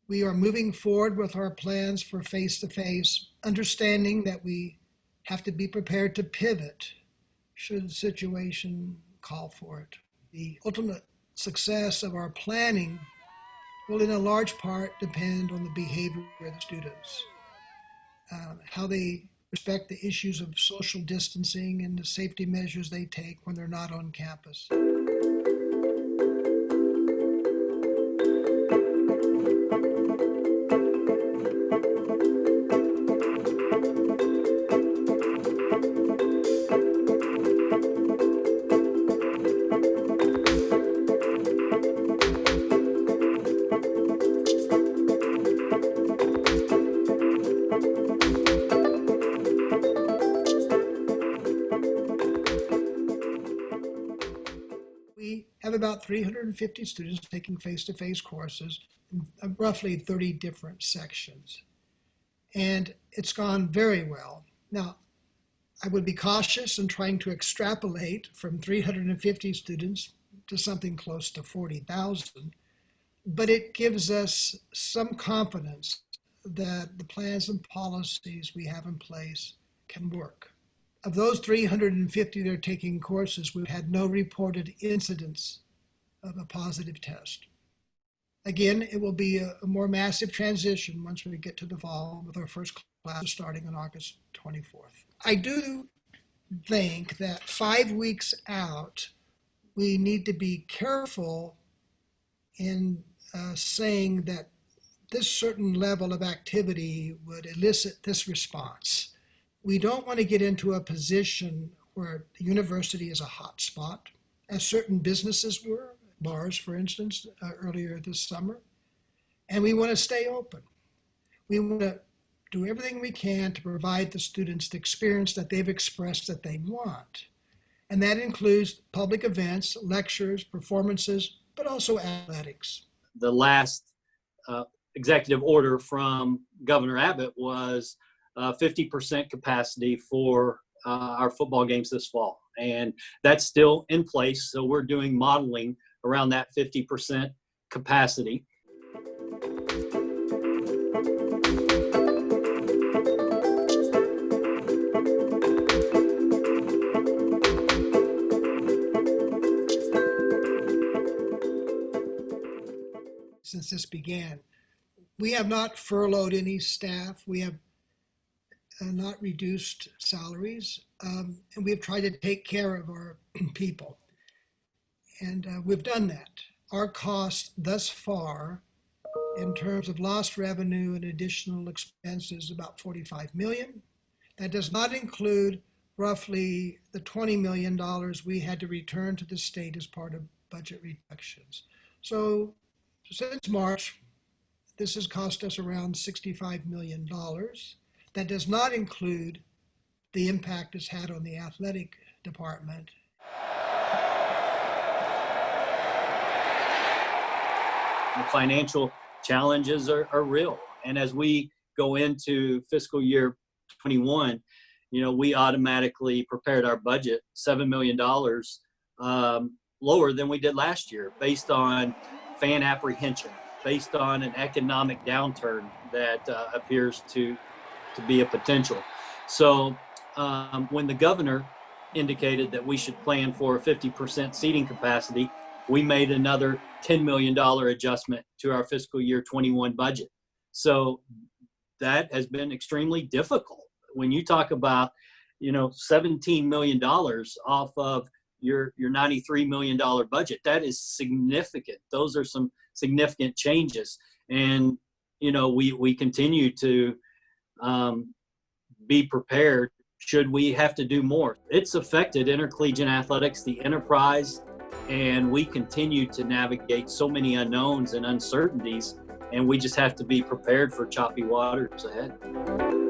We are moving forward with our plans for face-to-face, understanding that we have to be prepared to pivot should the situation call for it. The ultimate success of our planning will in a large part depend on the behavior of the students, how they respect the issues of social distancing and the safety measures they take when they're not on campus. We have about 350 students taking face-to-face courses in roughly 30 different sections. And it's gone very well. Now, I would be cautious in trying to extrapolate from 350 students to something close to 40,000, but it gives us some confidence that the plans and policies we have in place can work. Of those 350 that are taking courses, we've had no reported incidents of a positive test. Again, it will be a more massive transition once we get to the fall with our first class starting on August 24th. I do think that 5 weeks out, we need to be careful in saying that this certain level of activity would elicit this response. We don't want to get into a position where the university is a hot spot, as certain businesses were, bars, for instance, earlier this summer. And we want to stay open. We want to do everything we can to provide the students the experience that they've expressed that they want. And that includes public events, lectures, performances, but also athletics. The last executive order from Governor Abbott was 50% capacity for our football games this fall. And that's still in place. So we're doing modeling around that 50% capacity. Since this began, we have not furloughed any staff. We have not reduced salaries, and we've tried to take care of our people. And we've done that. Our cost thus far, in terms of lost revenue and additional expenses, about $45 million. That does not include roughly the $20 million we had to return to the state as part of budget reductions. So since March, this has cost us around $65 million. That does not include the impact it's had on the athletic department. The financial challenges are real. And as we go into fiscal year 21, we automatically prepared our budget $7 million lower than we did last year based on fan apprehension, based on an economic downturn that appears to be a potential. So when the governor indicated that we should plan for a 50% seating capacity, we made another $10 million adjustment to our fiscal year 21 budget. So that has been extremely difficult. When you talk about, $17 million off of your $93 million budget, that is significant. Those are some significant changes. And, we continue to be prepared should we have to do more. It's affected intercollegiate athletics, the enterprise, and we continue to navigate so many unknowns and uncertainties, and we just have to be prepared for choppy waters ahead.